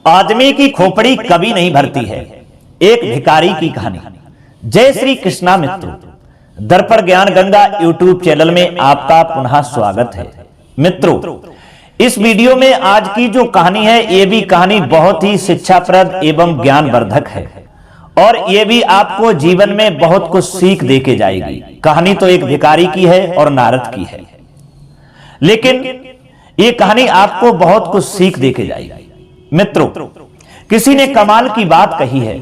आदमी की खोपड़ी कभी नहीं भरती है। एक भिखारी की कहानी। जय श्री कृष्णा मित्रों, दर्पण ज्ञान गंगा यूट्यूब चैनल में आपका पुनः स्वागत है। मित्रों, इस वीडियो में आज की जो कहानी है, ये भी कहानी बहुत ही शिक्षाप्रद एवं ज्ञानवर्धक है और ये भी आपको जीवन में बहुत कुछ सीख देके जाएगी। कहानी तो एक भिखारी की है और नारद की है, लेकिन ये कहानी आपको बहुत कुछ सीख देके जाएगी। मित्रों, किसी ने कमाल की बात कही है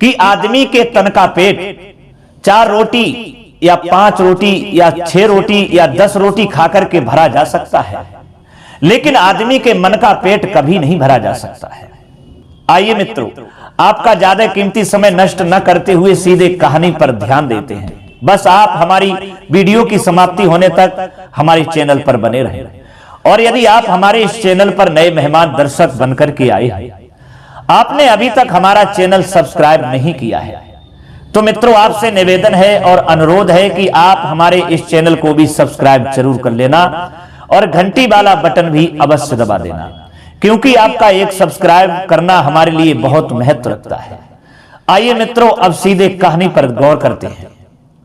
कि आदमी के तन का पेट 4 रोटी या 5 रोटी या 6 रोटी या 10 रोटी खाकर के भरा जा सकता है, लेकिन आदमी के मन का पेट कभी नहीं भरा जा सकता है। आइए मित्रों, आपका ज्यादा कीमती समय नष्ट न करते हुए सीधे कहानी पर ध्यान देते हैं। बस आप हमारी वीडियो की समाप्ति होने तक हमारे चैनल पर बने रहें, और यदि आप हमारे इस चैनल पर नए मेहमान दर्शक बनकर के आए हैं, आपने अभी तक हमारा चैनल सब्सक्राइब नहीं किया है, तो मित्रों आपसे निवेदन है और अनुरोध है कि आप हमारे इस चैनल को भी सब्सक्राइब जरूर कर लेना और घंटी वाला बटन भी अवश्य दबा देना, क्योंकि आपका एक सब्सक्राइब करना हमारे लिए बहुत महत्व रखता है। आइए मित्रों, अब सीधे कहानी पर गौर करते हैं।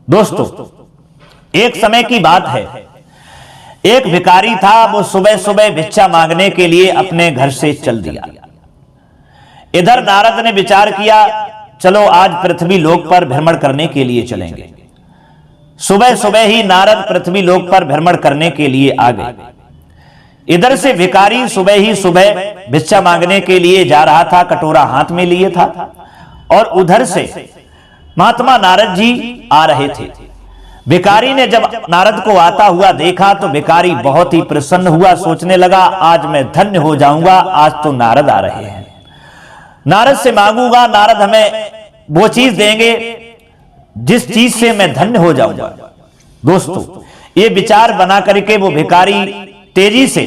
दोस्तों, एक समय की बात है, एक भिखारी था। वो सुबह सुबह भिक्षा मांगने के लिए अपने घर से चल दिया। इधर नारद ने विचार किया, चलो आज पृथ्वी लोक पर भ्रमण करने के लिए चलेंगे। सुबह सुबह ही नारद पृथ्वी लोक पर भ्रमण करने के लिए आ गए। इधर से भिखारी सुबह ही सुबह भिक्षा मांगने के लिए जा रहा था, कटोरा हाथ में लिए था, और उधर से महात्मा नारद जी आ रहे थे। भिखारी ने जब नारद को आता हुआ देखा तो भिखारी बहुत ही प्रसन्न हुआ, सोचने लगा आज मैं धन्य हो जाऊंगा, आज तो नारद आ रहे हैं, नारद से मांगूंगा, नारद हमें वो चीज देंगे जिस चीज से मैं धन्य हो जाऊंगा। दोस्तों, ये विचार बना करके वो भिखारी तेजी से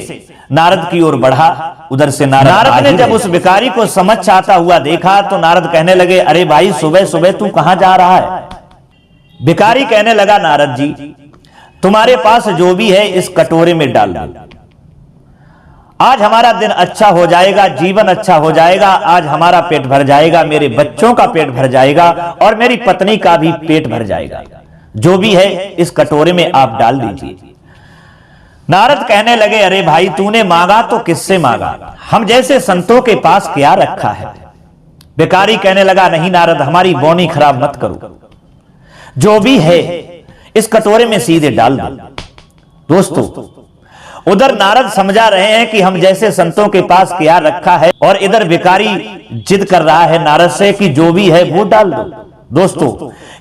नारद की ओर बढ़ा। उधर से नारद ने जब उस भिखारी को समझ आता हुआ देखा तो नारद कहने लगे, अरे भाई सुबह सुबह तू कहां जा रहा है? भिखारी कहने लगा, नारद जी तुम्हारे पास जो भी है इस कटोरे में डाल दो, आज हमारा दिन अच्छा हो जाएगा, जीवन अच्छा हो जाएगा, आज हमारा पेट भर जाएगा, मेरे बच्चों का पेट भर जाएगा और मेरी पत्नी का भी पेट भर जाएगा। जो भी है इस कटोरे में आप डाल दीजिए। नारद कहने लगे, अरे भाई तूने मांगा तो किससे मांगा? हम जैसे संतों के पास क्या रखा है? भिखारी कहने लगा, नहीं नारद, हमारी बोनी खराब मत करो, जो भी है इस कटोरे में सीधे डाल दो। दोस्तों, उधर नारद समझा रहे हैं कि हम जैसे संतों के पास क्या रखा है, और इधर भिखारी जिद कर रहा है नारद से कि जो भी है वो डाल दो। दोस्तों,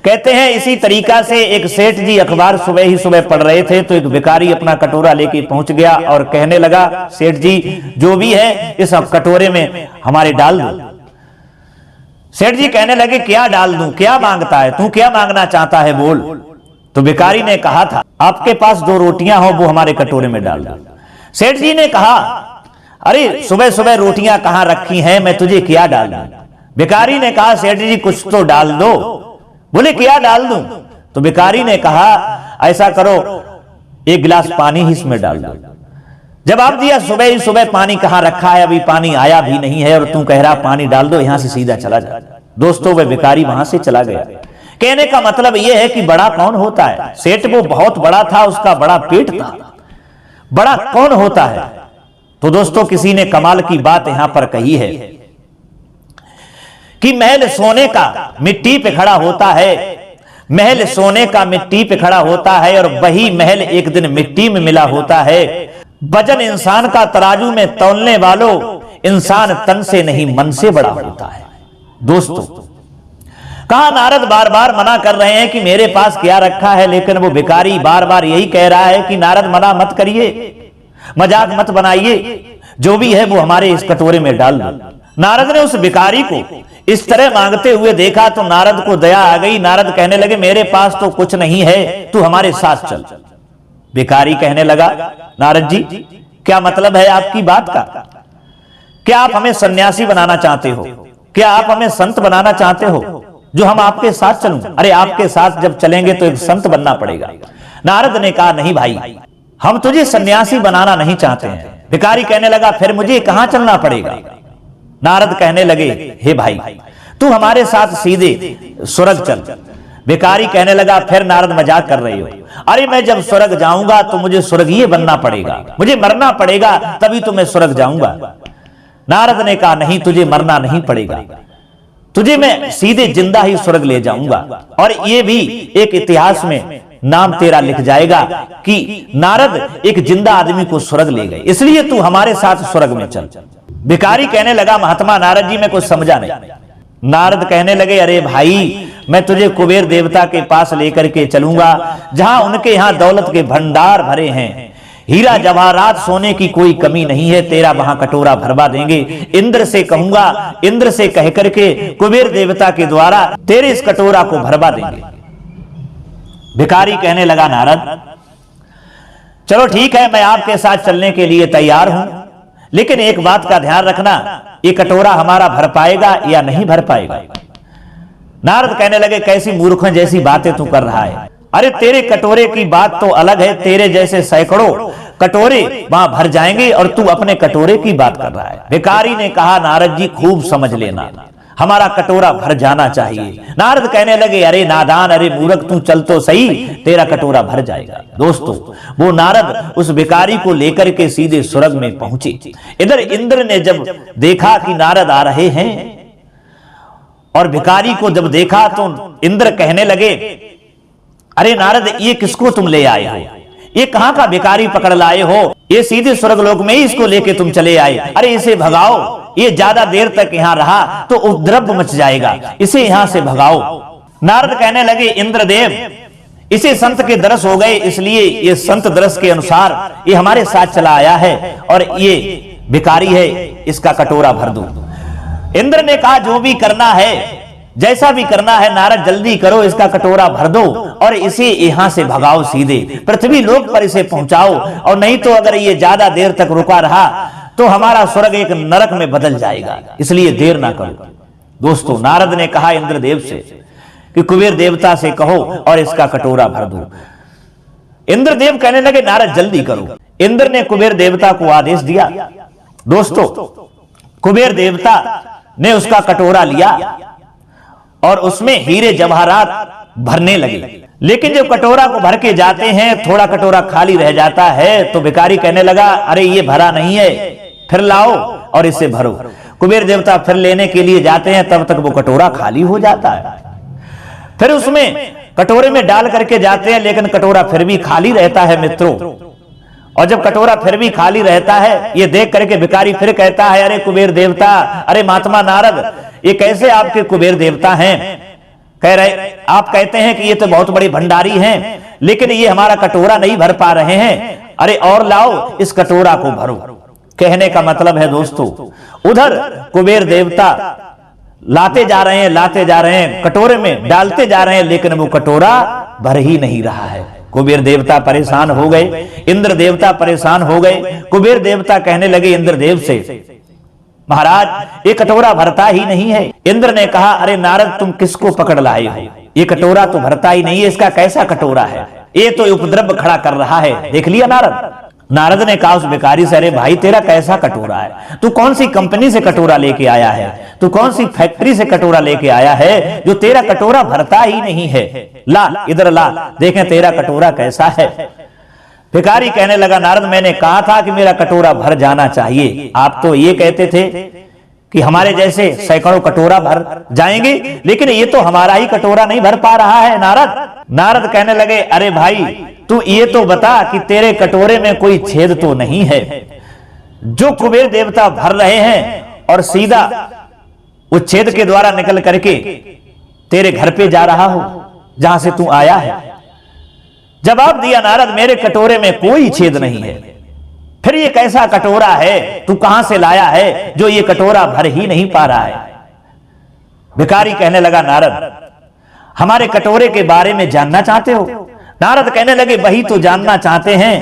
कहते हैं इसी तरीका से एक सेठ जी अखबार सुबह ही सुबह पढ़ रहे थे, तो एक भिखारी अपना कटोरा लेके पहुंच गया और कहने लगा, सेठ जी जो भी है इस कटोरे में हमारे डाल दो। सेठ जी कहने लगे, क्या डाल दूं? क्या मांगता है तू? क्या मांगना चाहता है बोल? तो भिखारी ने कहा था, आपके पास 2 रोटियां हो वो हमारे कटोरे में डाल दो। सेठ जी ने कहा, अरे सुबह सुबह रोटियां कहां रखी हैं, मैं तुझे क्या डाल दूं? भिखारी ने कहा, सेठ जी कुछ तो डाल दो। बोले, क्या डाल दूं? तो भिखारी ने कहा, ऐसा करो 1 गिलास पानी ही इसमें डाल दो। जवाब दिया, सुबह ही सुबह पानी कहां रखा है, अभी पानी आया भी नहीं है और तू कह रहा पानी डाल दो, यहां से सीधा चला जा। दोस्तों, वह भिखारी वहां से चला गया। कहने का मतलब यह है कि बड़ा कौन होता है? सेठ वो बहुत बड़ा था, उसका बड़ा पेट था, बड़ा कौन होता है? तो दोस्तों, किसी ने कमाल की बात यहां पर कही है कि महल सोने का मिट्टी पे खड़ा होता है, महल सोने का मिट्टी पे खड़ा होता है और वही महल एक दिन मिट्टी में मिला होता है। वजन इंसान का तराजू में तौलने वालों, इंसान तन से नहीं मन से बड़ा होता है। दोस्तों, कहा नारद बार बार मना कर रहे हैं कि मेरे पास क्या रखा है, लेकिन वो भिखारी बार बार यही कह रहा है कि नारद मना मत करिए, मजाक मत बनाइए, जो भी है वो हमारे इस कटोरे में डाल दो। नारद ने उस भिखारी को इस तरह मांगते हुए देखा तो नारद को दया आ गई। नारद कहने लगे, मेरे पास तो कुछ नहीं है, तू हमारे साथ चल। भिखारी कहने लगा, नारद जी क्या मतलब है आपकी बात का? क्या आप हमें सन्यासी बनाना चाहते हो? क्या आप हमें संत बनाना चाहते हो जो हम आपके साथ चलूं? अरे आपके साथ जब चलेंगे तो एक संत बनना पड़ेगा। नारद ने कहा, नहीं भाई, हम तुझे सन्यासी बनाना नहीं चाहते हैं। भिखारी कहने लगा, फिर मुझे कहां चलना पड़ेगा? नारद कहने लगे, हे भाई, तू हमारे साथ सीधे स्वर्ग चल। भिखारी कहने लगा, फिर नारद मजाक कर रहे हो? अरे मैं जब स्वर्ग जाऊंगा तो मुझे स्वर्गीय बनना पड़ेगा, मुझे मरना पड़ेगा, तभी तो मैं स्वर्ग जाऊंगा। नारद ने कहा, नहीं, तुझे मरना नहीं पड़ेगा, तुझे मैं सीधे जिंदा ही स्वर्ग ले जाऊंगा। और ये भी एक इतिहास में नाम तेरा लिख जाएगा कि नारद एक जिंदा आदमी को स्वर्ग ले गए, इसलिए तू हमारे साथ स्वर्ग में चल। भिखारी कहने लगा, महात्मा नारद जी, मैं कुछ समझा नहीं। नारद कहने लगे, अरे भाई, मैं तुझे कुबेर देवता के पास लेकर के चलूंगा, जहां उनके यहां दौलत के भंडार भरे हैं, हीरा जवाहरात सोने की कोई कमी नहीं है, तेरा वहां कटोरा भरवा देंगे। इंद्र से कहूंगा, इंद्र से कह करके कुबेर देवता के द्वारा तेरे इस कटोरा को भरवा देंगे। भिखारी कहने लगा, नारद, चलो ठीक है, मैं आपके साथ चलने के लिए तैयार हूं, लेकिन एक बात का ध्यान रखना, ये कटोरा हमारा भर पाएगा या नहीं भर पाएगा? नारद कहने लगे, कैसी मूर्खों जैसी बातें तू कर रहा है? अरे तेरे कटोरे की बात तो अलग है, तेरे जैसे सैकड़ों कटोरे वहां भर जाएंगे और तू अपने कटोरे की बात कर रहा है। भिखारी ने कहा, नारद जी, खूब समझ लेना, हमारा कटोरा भर जाना चाहिए। नारद कहने लगे, अरे नादान, अरे मूर्ख, तू चल तो सही, तेरा कटोरा भर जाएगा। दोस्तों, वो नारद उस भिखारी को लेकर के सीधे स्वर्ग में पहुंचे। इधर इंद्र ने जब देखा कि नारद आ रहे हैं और भिखारी को जब देखा तो इंद्र कहने लगे, अरे नारद, ये किसको तुम ले आए हो? ये कहां का भिखारी पकड़ लाए हो? ये सीधे स्वर्गलोक में ही इसको लेके तुम चले आए। अरे इसे भगाओ, ये ज्यादा देर तक यहां रहा तो उपद्रव मच जाएगा, इसे यहां से भगाओ। नारद कहने लगे, इंद्रदेव, इसे संत के दरस हो गए, इसलिए ये संत दरस के अनुसार ये हमारे साथ चला आया है और ये भिखारी है, इसका कटोरा भर दो। इंद्र ने कहा, जो भी करना है, जैसा भी करना है नारद, जल्दी करो, इसका कटोरा भर दो और इसे यहां से भगाओ, सीधे पृथ्वी लोक पर इसे पहुंचाओ, और नहीं तो अगर ये ज्यादा देर तक रुका रहा तो हमारा स्वर्ग एक नरक में बदल जाएगा, इसलिए देर ना करो। दोस्तों, नारद ने कहा इंद्रदेव से कि कुबेर देवता से कहो और इसका कटोरा भर दो। इंद्रदेव कहने लगे, नारद जल्दी करो। इंद्र ने कुबेर देवता को आदेश दिया। दोस्तों, कुबेर देवता ने उसका कटोरा लिया और उसमें हीरे जवाहरात भरने लगे, लेकिन जब कटोरा को भर के जाते हैं, थोड़ा कटोरा खाली रह जाता है, तो भिखारी कहने लगा, अरे ये भरा नहीं है, फिर लाओ और इसे भरो। कुबेर देवता फिर लेने के लिए जाते हैं, तब तक वो कटोरा खाली हो जाता है। फिर उसमें कटोरे में डाल करके जाते हैं, लेकिन कटोरा फिर भी खाली रहता है मित्रों। और जब कटोरा फिर भी खाली रहता है, ये देख करके भिखारी फिर कहता है, अरे कुबेर देवता, अरे महात्मा नारद, ये कैसे आपके कुबेर देवता हैं? कह रहे, आप कहते हैं कि ये तो बहुत बड़े भंडारी हैं, लेकिन ये हमारा कटोरा नहीं भर पा रहे हैं, अरे और लाओ, इस कटोरा को भरो। कहने का मतलब है दोस्तों, उधर कुबेर देवता लाते जा रहे हैं, लाते जा रहे हैं, कटोरे में डालते जा रहे हैं, लेकिन वो कटोरा भर ही नहीं रहा है। कुबेर देवता परेशान हो गए, इंद्र देवता परेशान हो गए। कुबेर देवता कहने लगे इंद्रदेव से, महाराज, ये कटोरा भरता ही नहीं है। इंद्र ने कहा, अरे नारद, तुम किसको पकड़ लाए हो? ये कटोरा तो भरता ही नहीं है, इसका कैसा कटोरा है? ये तो उपद्रव खड़ा कर रहा है, देख लिया नारद। नारद ने कहा उस भिखारी से, अरे भाई, तेरा कैसा कटोरा है? तू कौन सी कंपनी से कटोरा लेके आया है? तू कौन सी फैक्ट्री से कटोरा लेके आया है जो तेरा कटोरा भरता ही नहीं है? ला, इधर ला, देखें तेरा कटोरा कैसा है। भिखारी कहने लगा, नारद, मैंने कहा था कि मेरा कटोरा भर जाना चाहिए, आप तो ये कहते थे कि हमारे जैसे सैकड़ों कटोरा भर जाएंगे, लेकिन ये तो हमारा ही कटोरा नहीं भर पा रहा है नारद। नारद कहने लगे, अरे भाई, तू ये तो बता कि तेरे कटोरे में कोई छेद तो नहीं है, जो कुबेर देवता भर रहे हैं और सीधा उस छेद के द्वारा निकल करके तेरे घर पे जा रहा हो, जहां से तू आया है। जवाब दिया नारद, मेरे कटोरे में कोई छेद नहीं है। फिर ये कैसा कटोरा है, तू कहां से लाया है जो ये कटोरा भर ही नहीं पा रहा है? भिखारी कहने लगा, नारद, हमारे कटोरे के बारे में जानना चाहते हो? नारद कहने लगे, वही तो जानना चाहते हैं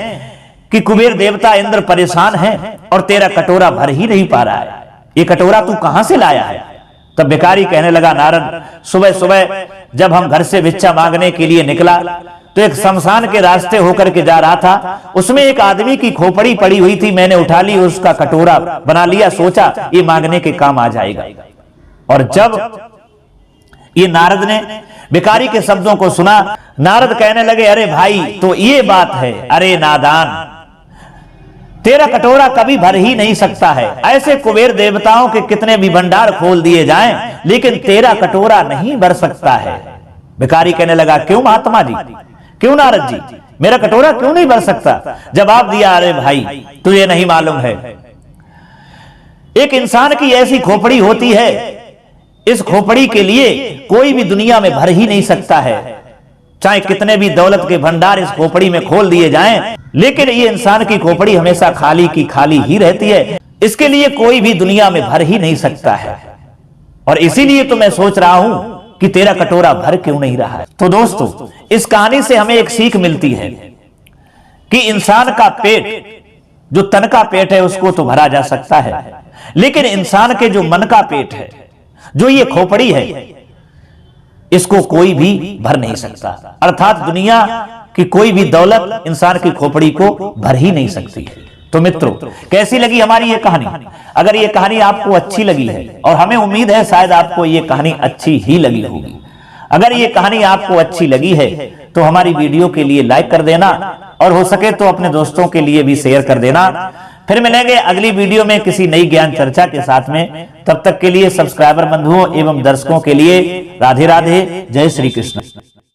कि कुबेर देवता इंद्र परेशान है और तेरा कटोरा भर ही नहीं पा रहा है, ये कटोरा तू कहां से लाया है? तब भिखारी कहने लगा, नारद, सुबह सुबह जब हम घर से भिक्षा मांगने के लिए निकला तो एक शमशान के रास्ते होकर के जा रहा था, उसमें एक आदमी की खोपड़ी पड़ी हुई थी, मैंने उठा ली, उसका कटोरा बना लिया, सोचा ये मांगने के काम आ जाएगा। और जब ये नारद ने भिखारी के शब्दों को सुना, नारद कहने लगे, अरे भाई तो ये बात है, अरे नादान, तेरा कटोरा कभी भर ही नहीं सकता है। ऐसे कुबेर देवताओं के कितने भी भंडार खोल दिए जाएं, लेकिन तेरा कटोरा नहीं भर सकता है। भिखारी कहने लगा, क्यों महात्मा जी, क्यों नारद जी, मेरा कटोरा क्यों नहीं भर सकता? जवाब दिया, अरे भाई तुझे नहीं मालूम है, एक इंसान की ऐसी खोपड़ी होती है, इस खोपड़ी के लिए कोई भी दुनिया में भर ही नहीं सकता है, चाहे कितने भी दौलत के भंडार इस खोपड़ी में खोल दिए जाएं, लेकिन ये इंसान की खोपड़ी हमेशा खाली की खाली ही रहती है, इसके लिए कोई भी दुनिया में भर ही नहीं सकता है। और इसीलिए तो मैं सोच रहा हूं कि तेरा कटोरा भर क्यों नहीं रहा है। तो दोस्तों, इस कहानी से हमें एक सीख मिलती है कि इंसान का पेट, जो तन का पेट है, उसको तो भरा जा सकता है, लेकिन इंसान के जो मन का पेट है, जो ये खोपड़ी है, इसको कोई भी भर नहीं सकता। अर्थात दुनिया की कोई भी दौलत इंसान की खोपड़ी को भर ही नहीं सकती है। तो मित्रों, कैसी लगी हमारी ये कहानी? अगर ये कहानी आपको अच्छी लगी है, और हमें उम्मीद है शायद आपको ये कहानी अच्छी ही लगी होगी, अगर ये कहानी आपको अच्छी लगी है तो हमारी वीडियो के लिए लाइक कर देना, और हो सके तो अपने दोस्तों के लिए भी शेयर कर देना। फिर मिलेंगे अगली वीडियो में किसी नई ज्ञान चर्चा के साथ में। तब तक के लिए सब्सक्राइबर बंधुओं एवं दर्शकों के लिए राधे राधे, जय श्री कृष्ण।